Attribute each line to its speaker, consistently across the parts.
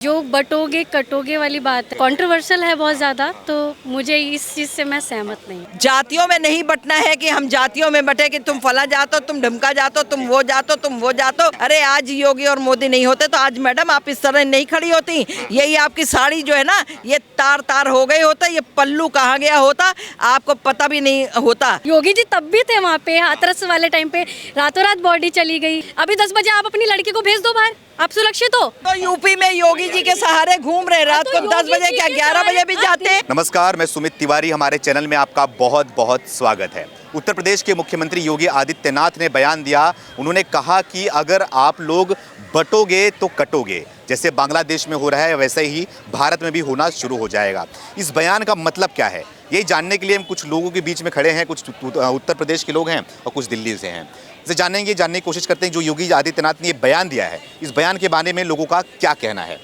Speaker 1: जो बटोगे कटोगे वाली बात है, कंट्रोवर्शियल है बहुत ज़्यादा, तो मुझे इस चीज़ से मैं सहमत नहीं हूँ।
Speaker 2: जातियों में नहीं बटना है कि हम जातियों में बटे कि तुम फला जातो, तुम ढमका जातो, तुम वो जातो, तुम वो जातो। अरे आज योगी और मोदी नहीं होते तो आज मैडम आप इस तरह नहीं खड़ी होती। यही आपकी साड़ी जो है ना, ये तार तार हो गई होता, ये पल्लू कहाँ गया होता आपको पता भी नहीं होता।
Speaker 1: योगी जी तब भी थे वहाँ पे, हाथरस वाले टाइम पे रातों रात बॉडी चली गई। अभी 10 बजे आप अपनी लड़की को भेज दो बाहर, आप सुरक्षित हो।
Speaker 2: तो यूपी में योगी जी के सहारे घूम रहे, रात को 10 बजे क्या 11 बजे भी जाते।
Speaker 3: नमस्कार, मैं सुमित तिवारी, हमारे चैनल में आपका बहुत बहुत स्वागत है। उत्तर प्रदेश के मुख्यमंत्री योगी आदित्यनाथ ने बयान दिया। उन्होंने कहा कि अगर आप लोग बटोगे तो कटोगे, जैसे बांग्लादेश में हो रहा है वैसे ही भारत में भी होना शुरू हो जाएगा। इस बयान का मतलब क्या है, यही जानने के लिए हम कुछ लोगों के बीच में खड़े हैं। कुछ उत्तर प्रदेश के लोग हैं और कुछ दिल्ली से हैं। इसे जानने की कोशिश करते हैं जो योगी आदित्यनाथ ने ये बयान दिया है, इस बयान के बारे में लोगों का क्या कहना है।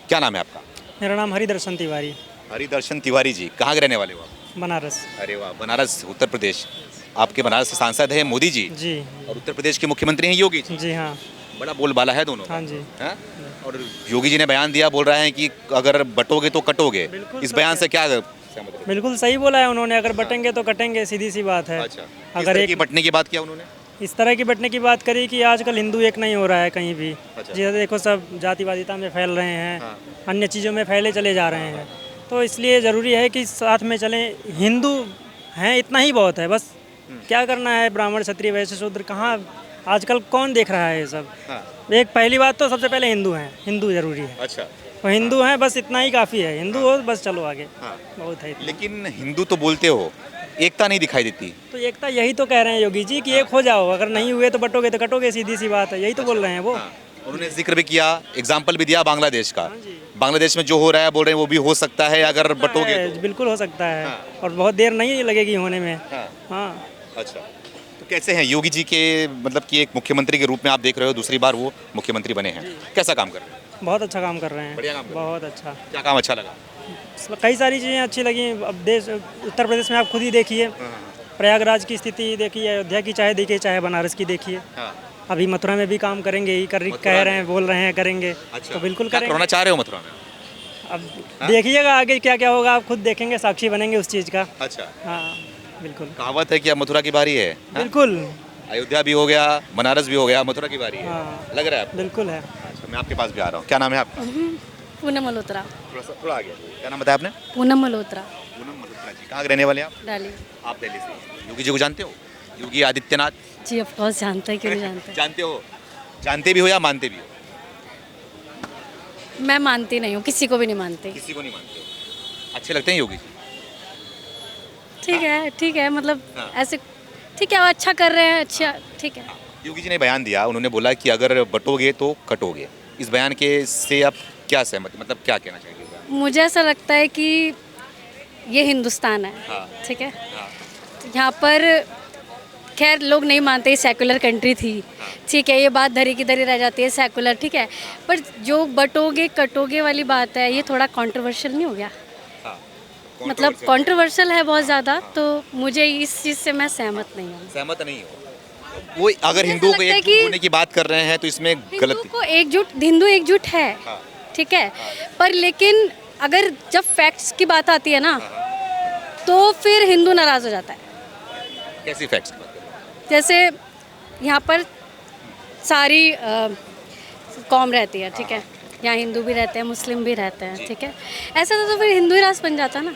Speaker 3: क्या नाम है आपका?
Speaker 4: मेरा नाम हरिदर्शन तिवारी।
Speaker 3: हरिदर्शन तिवारी जी, कहाँ के रहने वाले हो आप?
Speaker 4: बनारस।
Speaker 3: अरे वाह, बनारस, उत्तर प्रदेश। आपके बनारस से सांसद हैं मोदी जी
Speaker 4: जी।
Speaker 3: और उत्तर प्रदेश के मुख्यमंत्री हैं योगी जी।
Speaker 4: जी हाँ।
Speaker 3: बड़ा बोलबाला है दोनों।
Speaker 4: हाँ जी।
Speaker 3: है? और योगी जी ने बयान दिया, बोल रहे हैं कि अगर बटोगे तो कटोगे।
Speaker 4: बिल्कुल
Speaker 3: इस बयान से क्या
Speaker 4: बिल्कुल सही बोला है उन्होंने, अगर बटेंगे तो कटेंगे, सीधी सी बात है।
Speaker 3: अच्छा,
Speaker 4: अगर एक
Speaker 3: बटने की बात किया उन्होंने,
Speaker 4: इस तरह की बटने की बात करी कि आजकल हिंदू एक नहीं हो रहा है कहीं भी।
Speaker 3: अच्छा।
Speaker 4: जैसे देखो सब जातिवादिता में फैल रहे हैं।
Speaker 3: हाँ।
Speaker 4: अन्य चीज़ों में फैले चले जा रहे हैं, तो इसलिए ज़रूरी है कि साथ में चलें। हिंदू हैं इतना ही बहुत है, बस क्या करना है। ब्राह्मण क्षत्रिय वैश्य शूद्र कहाँ आजकल कौन देख रहा है ये सब।
Speaker 3: हाँ।
Speaker 4: एक पहली बात तो सबसे पहले हिंदू हैं, हिंदू ज़रूरी है।
Speaker 3: अच्छा,
Speaker 4: तो हिंदू हैं, बस इतना ही काफ़ी है। हिंदू हो बस, चलो आगे।
Speaker 3: हाँ।
Speaker 4: बहुत है इतना।
Speaker 3: लेकिन हिंदू तो बोलते हो, एकता नहीं दिखाई देती।
Speaker 4: तो एकता यही तो कह रहे हैं योगी जी कि एक हो जाओ, अगर नहीं हुए तो बटोगे तो कटोगे, सीधी सी बात है। यही तो बोल रहे हैं वो।
Speaker 3: हाँ। उन्होंने जिक्र भी किया, एग्जाम्पल भी दिया बांग्लादेश का।
Speaker 4: हाँ जी।
Speaker 3: बांग्लादेश में जो हो रहा है बोल रहे हैं वो भी हो सकता है अगर बटोगे तो।
Speaker 4: बिल्कुल हो सकता है।
Speaker 3: हाँ।
Speaker 4: और बहुत देर नहीं लगेगी होने में।
Speaker 3: हाँ।
Speaker 4: हाँ।
Speaker 3: अच्छा, तो कैसे हैं योगी जी के, मतलब कि एक मुख्यमंत्री के रूप में आप देख रहे हो, दूसरी बार वो मुख्यमंत्री बने हैं, कैसा काम कर रहे हैं?
Speaker 4: बहुत अच्छा काम कर रहे हैं।
Speaker 3: बढ़िया काम कर रहे हैं।
Speaker 4: बहुत अच्छा।
Speaker 3: क्या काम अच्छा लगा?
Speaker 4: कई सारी चीज़ें अच्छी लगी। अब उत्तर प्रदेश में आप खुद ही देखिए, प्रयागराज की स्थिति देखिए, अयोध्या की चाहे देखिए, चाहे बनारस की देखिए।
Speaker 3: हाँ।
Speaker 4: अभी मथुरा में भी काम करेंगे ही, कह रहे हैं, बोल रहे हैं करेंगे।
Speaker 3: अच्छा,
Speaker 4: तो बिल्कुल
Speaker 3: क्या
Speaker 4: करेंगे।
Speaker 3: करना चाह रहे हो मथुरा में?
Speaker 4: अब देखिएगा आगे क्या क्या होगा, आप खुद देखेंगे, साक्षी बनेंगे उस चीज़ का।
Speaker 3: अच्छा,
Speaker 4: हाँ बिल्कुल।
Speaker 3: कहावत है कि अब मथुरा की बारी है। हाँ?
Speaker 4: बिल्कुल।
Speaker 3: अयोध्या भी हो गया, बनारस भी हो गया, मथुरा की बारी है।
Speaker 4: हाँ।
Speaker 3: लग रहा है आपको?
Speaker 4: बिल्कुल है।
Speaker 3: अच्छा, मैं आपके पास भी आ रहा हूँ। क्या नाम है आपका?
Speaker 1: पूनम मल्होत्रा।
Speaker 3: थोड़ा आगे। क्या नाम बताया आपने?
Speaker 1: पूनम मल्होत्रा।
Speaker 3: पूनम मल्होत्रा जी, कहाँ के रहने वाले हैं आप?
Speaker 1: डाली।
Speaker 3: आप दिल्ली से। योगी जी को जानते हो? योगी आदित्यनाथ
Speaker 1: जी ऑफ कोर्स जानते हैं, क्यों नहीं जानते।
Speaker 3: जानते हो? जानते भी हो या मानते भी हो?
Speaker 1: मैं मानती नहीं हूँ, किसी को भी नहीं मानती।
Speaker 3: किसी को नहीं मानते हो। अच्छे लगते हैं योगी जी?
Speaker 1: ठीक है, मतलब
Speaker 3: हाँ।
Speaker 1: ऐसे ठीक है, वो अच्छा कर रहे हैं, अच्छा ठीक है।
Speaker 3: योगी जी ने बयान दिया, उन्होंने बोला कि अगर बटोगे तो कटोगे। इस बयान के से आप क्या सहमत, मतलब क्या कहना चाहिए?
Speaker 1: मुझे ऐसा लगता है कि ये हिंदुस्तान है।
Speaker 3: हाँ।
Speaker 1: ठीक है,
Speaker 3: हाँ।
Speaker 1: यहाँ पर खैर लोग नहीं मानते, सेकुलर कंट्री थी। ठीक है, ये बात धरी की धरी रह जाती है, सेकुलर ठीक है, पर जो बटोगे कटोगे वाली बात है, ये थोड़ा कंट्रोवर्शियल नहीं हो गया?
Speaker 3: हाँ।
Speaker 1: मतलब कंट्रोवर्शियल है बहुत ज़्यादा, तो मुझे इस चीज़ से मैं सहमत नहीं हूँ।
Speaker 3: सहमत नहीं हो? वो अगर हिंदुओं को एकजुट होने की बात कर रहे हैं तो इसमें
Speaker 1: हिंदू एकजुट है।
Speaker 3: हाँ।
Speaker 1: ठीक है, पर लेकिन अगर जब फैक्ट्स की बात आती है ना, तो फिर हिंदू नाराज़ हो जाता है।
Speaker 3: कैसी फैक्ट्स की बात कर रहे हैं?
Speaker 1: जैसे यहाँ पर सारी कौम रहती है, ठीक है, यहाँ हिंदू भी रहते हैं, मुस्लिम भी रहते हैं, ठीक है। ऐसा तो फिर हिंदू ही राष्ट्र बन जाता ना।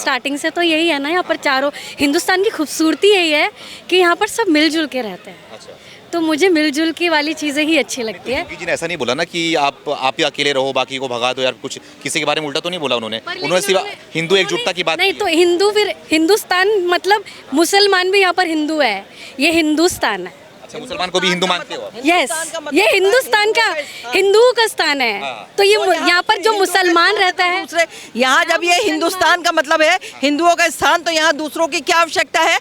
Speaker 1: स्टार्टिंग से तो यही है ना, यहाँ पर चारों, हिंदुस्तान की खूबसूरती यही है कि यहाँ पर सब मिलजुल के रहते हैं।
Speaker 3: अच्छा,
Speaker 1: तो मुझे मिलजुल की वाली चीज़ें ही अच्छी लगती है।
Speaker 3: योगी जी ने ऐसा नहीं बोला ना कि आप ही अकेले रहो, बाकी को भगा दो, या कुछ किसी के बारे में उल्टा तो नहीं बोला उन्होंने। उन्होंने सिर्फ हिंदू एकजुटता की बात
Speaker 1: नहीं
Speaker 3: की
Speaker 1: तो
Speaker 3: है।
Speaker 1: हिंदू, फिर हिंदुस्तान मतलब मुसलमान भी यहाँ पर हिंदू है, ये हिंदुस्तान है।
Speaker 3: अच्छा, मुसलमान को भी हिंदू मानते हो?
Speaker 1: यस, ये हिंदुस्तान का, हिंदुओं का स्थान है।
Speaker 3: हाँ।
Speaker 1: तो ये यहाँ पर जो मुसलमान रहता है,
Speaker 2: दूसरे यहाँ जब ये हिंदुस्तान का मतलब है हिंदुओं का स्थान, तो यहाँ दूसरों की क्या आवश्यकता है?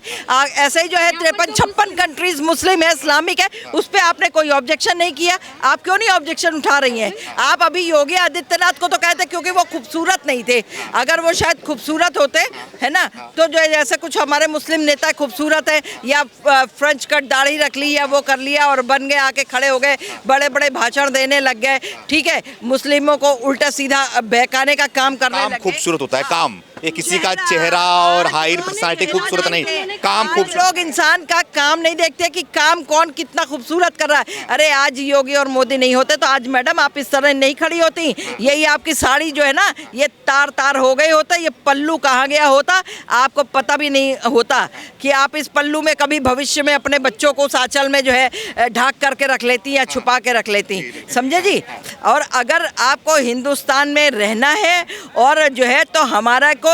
Speaker 2: ऐसे ही जो है 53-56 कंट्रीज मुस्लिम है, इस्लामिक है, उस पर आपने कोई ऑब्जेक्शन नहीं किया। आप क्यों नहीं ऑब्जेक्शन उठा रही हैं? आप अभी योगी आदित्यनाथ को तो कहते क्योंकि वो खूबसूरत नहीं थे। अगर वो शायद खूबसूरत होते, है ना, तो जो है जैसे कुछ हमारे मुस्लिम नेता खूबसूरत है, या फ्रेंच कट दाढ़ी रख ली, लिया, वो कर लिया और बन गए, आके खड़े हो गए, बड़े बड़े भाषण देने लग गए, ठीक है, मुस्लिमों को उल्टा सीधा बहकाने का काम करने
Speaker 3: काम
Speaker 2: लगे।
Speaker 3: खूबसूरत होता है, काम, ये किसी का चेहरा और हाइट पर्सनालिटी खूबसूरत नहीं, काम खूबसूरत।
Speaker 2: लोग इंसान का काम नहीं देखते कि काम कौन कितना खूबसूरत कर रहा है। अरे आज योगी और मोदी नहीं होते तो आज मैडम आप इस तरह नहीं खड़ी होती, यही आपकी साड़ी जो है ना ये तार तार हो गई होता, ये पल्लू कहाँ गया होता आपको पता भी नहीं होता कि आप इस पल्लू में कभी भविष्य में अपने बच्चों को उस आंचल में जो है ढाक करके रख लेती या छुपा के रख लेती, समझे जी। और अगर आपको हिंदुस्तान में रहना है और जो है तो हमारा को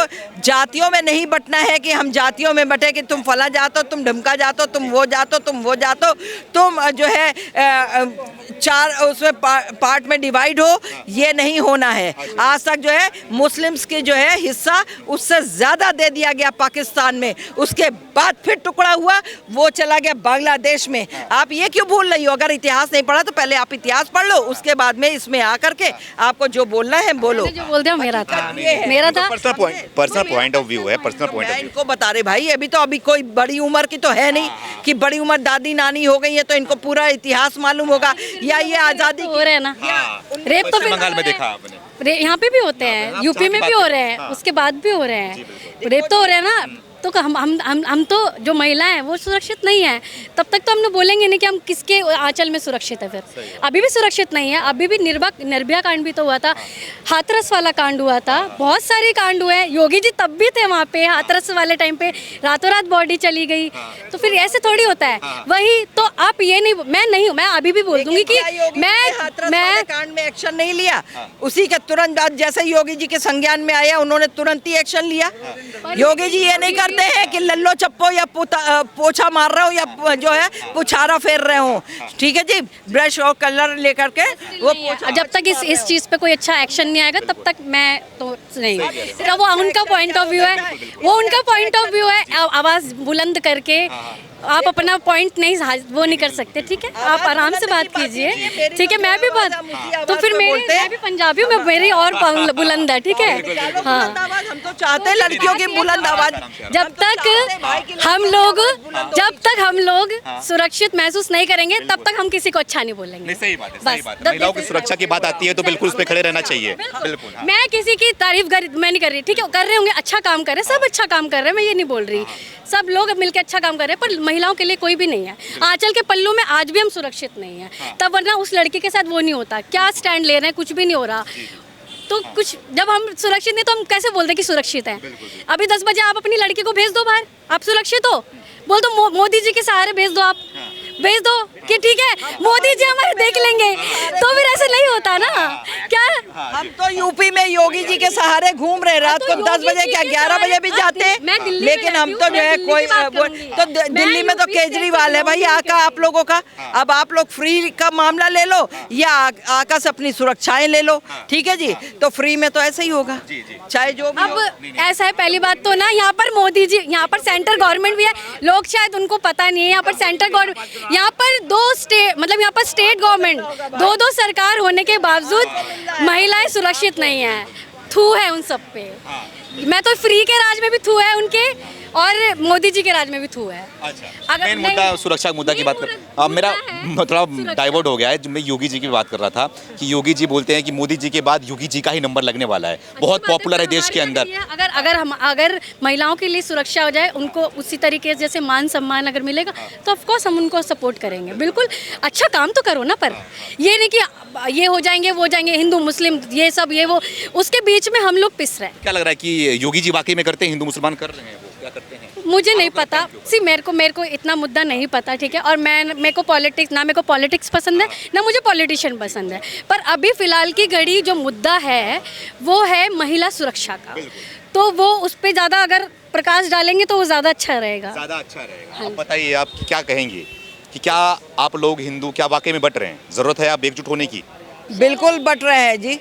Speaker 2: जातियों में नहीं बंटना है कि हम जातियों में बटे कि तुम फला जातो, तुम ढमका जातो, तुम वो जातो, तुम वो जातो, तुम जो है चार उसमें पार्ट में डिवाइड हो, ये नहीं होना है। आज तक जो है मुस्लिम्स की जो है हिस्सा उससे ज़्यादा दे दिया गया पाकिस्तान में, उसके बाद फिर टुकड़ा हुआ, वो चला गया बांग्लादेश में। आप ये क्यों भूल रही हो? अगर इतिहास नहीं पढ़ा तो पहले आप इतिहास पढ़ लो, उसके बाद में इसमें आकर के आपको जो बोलना है बोलो।
Speaker 1: जो बोल दिया मेरा था, मेरा था।
Speaker 3: पर्सनल पॉइंट ऑफ व्यू है, पर्सनल पॉइंट ऑफ
Speaker 2: मैं
Speaker 3: व्यू।
Speaker 2: इनको बता रहे भाई, अभी तो अभी कोई बड़ी उम्र की तो है नहीं कि बड़ी उम्र दादी नानी हो गई है तो इनको पूरा इतिहास मालूम होगा, या ये आज़ादी
Speaker 1: हो रहे हैं ना, रेप तो
Speaker 3: पश्चिम बंगाल में देखा आपने,
Speaker 1: यहाँ पे भी होते हैं, यूपी में भी हो रहे हैं, उसके बाद भी हो रहे हैं, रेप तो हो रहे हैं ना। तो हम तो जो महिलाएं हैं वो सुरक्षित नहीं है, तब तक तो हम लोग बोलेंगे नहीं कि हम किसके आंचल में सुरक्षित है। फिर अभी भी सुरक्षित नहीं है, अभी भी निर्भया कांड भी तो हुआ था, हाथरस वाला कांड हुआ था, बहुत सारे कांड हुए हैं। योगी जी तब भी थे वहाँ पे, हाथरस वाले टाइम पे रातों रात बॉडी चली गई, तो फिर ऐसे थोड़ी होता है। वही तो आप ये नहीं, मैं अभी भी बोल दूंगी कि मैं
Speaker 2: कांड में एक्शन नहीं लिया, उसी के तुरंत बाद जैसे योगी जी के संज्ञान में आया उन्होंने तुरंत ही एक्शन लिया। योगी जी ये नहीं करते हैं कि लल्लो चप्पो या पोछा मार रहे हो या जो है पुछारा फेर रहे हो, ठीक है जी, ब्रश और कलर लेकर के वो
Speaker 1: जब तक इस चीज़ पे कोई अच्छा एक्शन नहीं आएगा तब तक मैं तो नहीं। तो वो उनका पॉइंट ऑफ व्यू है, वो उनका पॉइंट ऑफ व्यू है, आवाज़ बुलंद करके आप अपना पॉइंट नहीं वो नहीं कर सकते, ठीक है, आप आराम से बात कीजिए, ठीक है। मैं भी बात तो फिर मैं भी पंजाबी हूँ, मेरी और बुलंद है, ठीक है। हाँ,
Speaker 2: हम तो चाहते हैं लड़कियों की बुलंद आवाज।
Speaker 1: जब तक हम लोग सुरक्षित महसूस नहीं करेंगे तब तक हम किसी को अच्छा नहीं बोलेंगे।
Speaker 3: नहीं, सही बात है, सही बात है। महिलाओं की सुरक्षा की बात आती है तो बिल्कुल उस पे खड़े रहना चाहिए, बिल्कुल।
Speaker 1: मैं किसी की तारीफ मैं नहीं कर रही, ठीक है, कर रहे होंगे, अच्छा काम कर रहे हैं, सब अच्छा काम कर रहे हैं, मैं ये नहीं बोल रही, सब लोग मिलकर अच्छा काम कर रहे हैं, पर महिलाओं के लिए कोई भी नहीं है। आंचल के पल्लू में आज भी हम सुरक्षित नहीं है, तब वरना उस लड़की के साथ वो नहीं होता। क्या स्टैंड ले रहे हैं, कुछ भी नहीं हो रहा, तो कुछ जब हम सुरक्षित नहीं तो हम कैसे बोलते हैं कि सुरक्षित है। अभी 10 बजे आप अपनी लड़की को भेज दो बाहर, आप सुरक्षित हो, बोल दो मोदी जी के सहारे भेज दो, आप भेज दो कि ठीक है मोदी जी हमारे देख लेंगे, तो फिर ऐसे नहीं होता ना। क्या
Speaker 2: हम तो यूपी में योगी जी के सहारे घूम रहे, रात को 10 बजे क्या 11 बजे भी जाते, लेकिन हम तो जो है कोई तो दिल्ली में तो केजरीवाल है भाई आका आप लोगों का। अब आप लोग फ्री का मामला ले लो या आका से अपनी सुरक्षाएं ले लो, ठीक है जी, तो फ्री में तो ऐसे ही होगा चाहे जो भी।
Speaker 1: अब ऐसा है, पहली बात तो ना यहाँ पर मोदी जी, यहाँ पर सेंटर गवर्नमेंट भी है, लोग शायद उनको पता नहीं है, यहाँ पर सेंटर गवर्नमेंट, यहाँ पर दो स्टेट मतलब यहाँ पर स्टेट गवर्नमेंट दो सरकार होने के बावजूद महिलाएं सुरक्षित नहीं है। थू है उन सब पे। मैं तो फ्री के राज में भी थू है उनके और मोदी जी के राज में भी थू है।
Speaker 3: अच्छा, मेन मुद्दा सुरक्षा मुद्दा की बात कर, मेरा मतलब डाइवर्ट हो गया है। मैं योगी जी की बात कर रहा था कि योगी जी बोलते हैं कि मोदी जी के बाद योगी जी का ही नंबर लगने वाला है, बहुत पॉपुलर है देश के अंदर।
Speaker 1: अगर महिलाओं के लिए सुरक्षा हो जाए, उनको उसी तरीके से जैसे मान सम्मान अगर मिलेगा तो ऑफकोर्स हम उनको सपोर्ट करेंगे। बिल्कुल अच्छा काम तो करो ना, पर ये नहीं कि ये हो जाएंगे वो जाएंगे, हिंदू मुस्लिम ये सब ये वो, उसके बीच में हम लोग पिस रहे हैं।
Speaker 3: क्या लग रहा है कि योगी जी वाकई में करते हैं, हिंदू मुसलमान कर रहे हैं, वो क्या करते हैं?
Speaker 1: मुझे नहीं पता, मेरे को इतना मुद्दा नहीं पता, ठीक है, और मेरे को पॉलिटिक्स पसंद है ना मुझे पॉलिटिशियन पसंद है, पर अभी फिलहाल की घड़ी जो मुद्दा है वो है महिला सुरक्षा का, तो वो उस पर ज़्यादा अगर प्रकाश डालेंगे तो वो ज़्यादा अच्छा रहेगा।
Speaker 3: आप बताइए, आप क्या कहेंगे कि क्या आप लोग हिंदू क्या वाकई में बट रहे हैं, ज़रूरत है आप एकजुट होने की?
Speaker 2: बिल्कुल बट रहे हैं जी।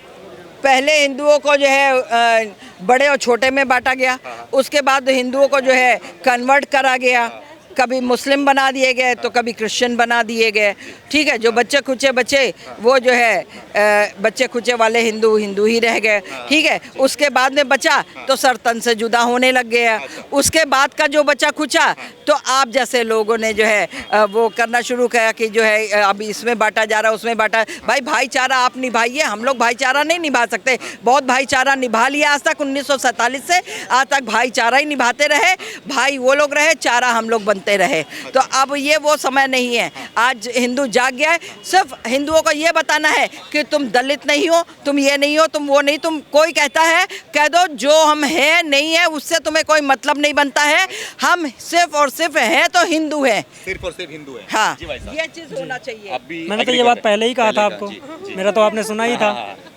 Speaker 2: पहले हिंदुओं को जो है बड़े और छोटे में बांटा गया, उसके बाद हिंदुओं को जो है कन्वर्ट करा गया, कभी मुस्लिम बना दिए गए तो कभी क्रिश्चियन बना दिए गए, ठीक है। जो बच्चे खुचे बच्चे वो जो है बच्चे खुचे वाले हिंदू हिंदू ही रह गए, ठीक है। उसके बाद में बचा तो सर तन से जुदा होने लग गया। उसके बाद का जो बचा खुचा तो आप जैसे लोगों ने जो है वो करना शुरू किया कि जो है अब इसमें बांटा जा रहा है उसमें बांटा। भाई भाईचारा आप निभाइए, हम लोग भाईचारा नहीं निभा सकते। बहुत भाईचारा निभा लिया आज तक, 1947 से आज तक भाईचारा ही निभाते रहे। भाई वो लोग रहे, चारा हम लोग बनते रहे। तो अब ये वो समय नहीं है। आज हिंदू जाग गया है। सिर्फ हिंदुओं को ये बताना है कि तुम दलित नहीं हो, तुम ये नहीं हो, तुम वो नहीं। तुम कोई कहता है कह दो, जो हम हैं नहीं है उससे तुम्हें कोई मतलब नहीं बनता है। हम सिर्फ और सिर्फ हैं तो हिंदू हैं,
Speaker 3: सिर्फ और सिर्फ हिंदू है।
Speaker 2: हाँ,
Speaker 3: जी भाई साहब।
Speaker 2: ये चीज़ होना चाहिए।
Speaker 4: मैंने तो ये बात पहले ही कहा था आपको, मेरा तो आपने सुना ही था।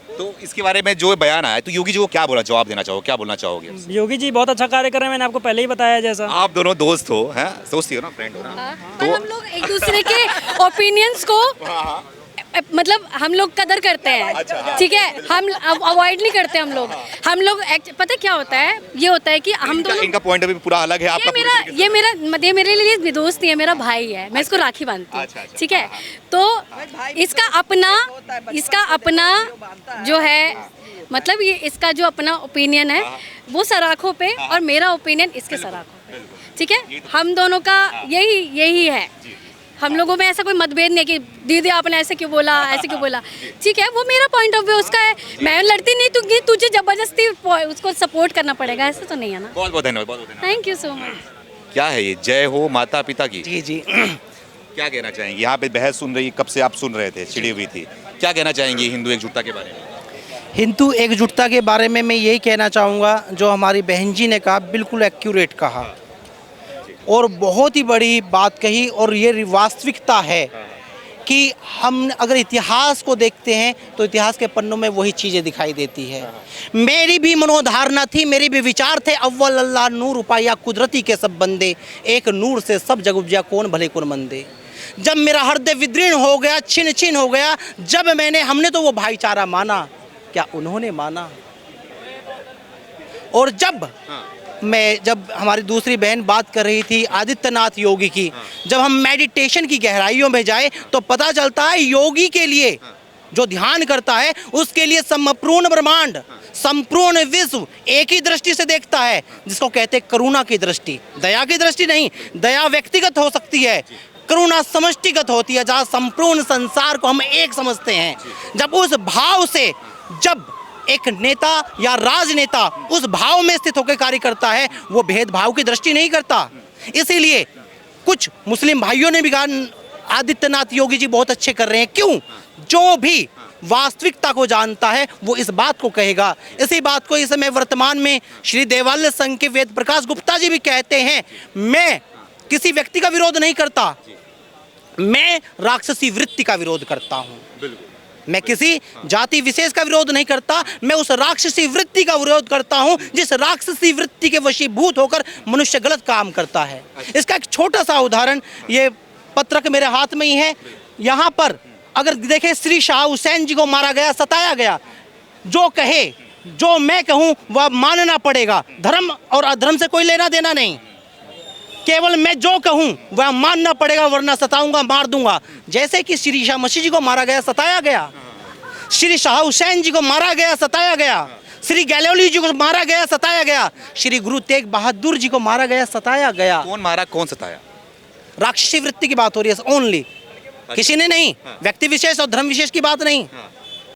Speaker 3: तो इसके बारे में जो बयान आया तो योगी जी को क्या बोला, जवाब देना चाहो, क्या बोलना चाहोगे?
Speaker 4: योगी जी बहुत अच्छा कार्य कर रहे हैं, मैंने आपको पहले ही बताया जैसा।
Speaker 3: आप दोनों दोस्त हो, हैं, दोस्ती हो ना, फ्रेंड हो ना,
Speaker 1: पर हम लोग एक दूसरे के ओपिनियंस को मतलब हम लोग कदर करते हैं, ठीक है। हम अवॉइड नहीं करते हम लोग। पता क्या होता है, ये होता है कि हम दोनों,
Speaker 3: इनका पॉइंट अभी पूरा अलग है। आपका
Speaker 1: ये मेरे लिए दोस्त नहीं है, मेरा भाई है। मैं इसको राखी बांधती हूँ, ठीक है। तो इसका अपना जो है मतलब ये इसका जो अपना ओपिनियन है वो सराखों पे और मेरा ओपिनियन इसके सराखों पे, ठीक है। हम दोनों का यही है। हम लोगों में ऐसा कोई मतभेद नहीं है कि दीदी आपने ऐसे क्यों बोला, ऐसे क्यों बोला, ठीक है। वो मेरा पॉइंट ऑफ व्यू उसका है, मैं लड़ती नहीं, तुझे जबरदस्ती उसको सपोर्ट करना पड़ेगा, ऐसा तो नहीं है ना।
Speaker 3: बहुत बहुत धन्यवाद, बहुत बहुत धन्यवाद।
Speaker 1: Thank you so much.
Speaker 3: क्या है ये जय हो माता पिता की?
Speaker 5: जी जी।
Speaker 3: क्या कहना चाहेंगे? यहाँ पे बहस सुन रही, कब से आप सुन रहे थे, छिड़ी हुई थी, क्या कहना चाहेंगे हिंदू एकजुटता के बारे में?
Speaker 5: हिंदू एकजुटता के बारे में मैं यही कहना चाहूँगा, जो हमारी बहन जी ने कहा बिल्कुल एक्यूरेट कहा और बहुत ही बड़ी बात कही। और ये वास्तविकता है कि हम अगर इतिहास को देखते हैं तो इतिहास के पन्नों में वही चीज़ें दिखाई देती है। मेरी भी मनोधारणा थी, मेरे भी विचार थे, अव्वल अल्लाह नूर उपाया कुदरती के सब बंदे, एक नूर से सब जग उपजा कौन भले कौन मंदे। जब मेरा हृदय विदीर्ण हो गया, छिन छिन हो गया, जब हमने तो वो भाईचारा माना, क्या उन्होंने माना? और जब हमारी दूसरी बहन बात कर रही थी आदित्यनाथ योगी की, जब हम मेडिटेशन की गहराइयों में जाए तो पता चलता है योगी के लिए, जो ध्यान करता है उसके लिए संपूर्ण ब्रह्मांड, संपूर्ण विश्व एक ही दृष्टि से देखता है, जिसको कहते हैं करुणा की दृष्टि। दया की दृष्टि नहीं, दया व्यक्तिगत हो सकती है, करुणा समष्टिगत होती है, जहाँ संपूर्ण संसार को हम एक समझते हैं। जब उस भाव से जब एक नेता या राजनेता उस भाव में स्थित होकर कार्य करता है, वो भेदभाव की दृष्टि नहीं करता। इसीलिए कुछ मुस्लिम भाइयों ने भी कहा आदित्यनाथ योगी जी बहुत अच्छे कर रहे हैं। क्यों? जो भी वास्तविकता को जानता है वो इस बात को कहेगा। इसी बात को इस समय वर्तमान में श्री देवालय संघ के वेद प्रकाश गुप्ता जी भी कहते हैं, मैं किसी व्यक्ति का विरोध नहीं करता, मैं राक्षसी वृत्ति का विरोध करता हूँ। मैं किसी जाति विशेष का विरोध नहीं करता, मैं उस राक्षसी वृत्ति का विरोध करता हूं जिस राक्षसी वृत्ति के वशीभूत होकर मनुष्य गलत काम करता है। इसका एक छोटा सा उदाहरण, ये पत्रक मेरे हाथ में ही है। यहाँ पर अगर देखें, श्री शाह हुसैन जी को मारा गया, सताया गया। जो कहे, जो मैं कहूँ वह मानना पड़ेगा, धर्म और अधर्म से कोई लेना देना नहीं। केवल मैं जो कहूँ वह मानना पड़ेगा, वरना सताऊंगा, मार दूंगा। जैसे कि श्री शाह मसीह जी को मारा गया, सताया गया, श्री शाह हुसैन जी को मारा गया, सताया गया, श्री गैलोली जी को मारा गया, सताया गया, श्री गुरु तेग बहादुर जी को मारा गया, सताया गया।
Speaker 3: कौन मारा, कौन सताया?
Speaker 5: राक्षसी वृत्ति की बात हो रही है ओनली, किसी ने नहीं, व्यक्ति विशेष और धर्म विशेष की बात नहीं।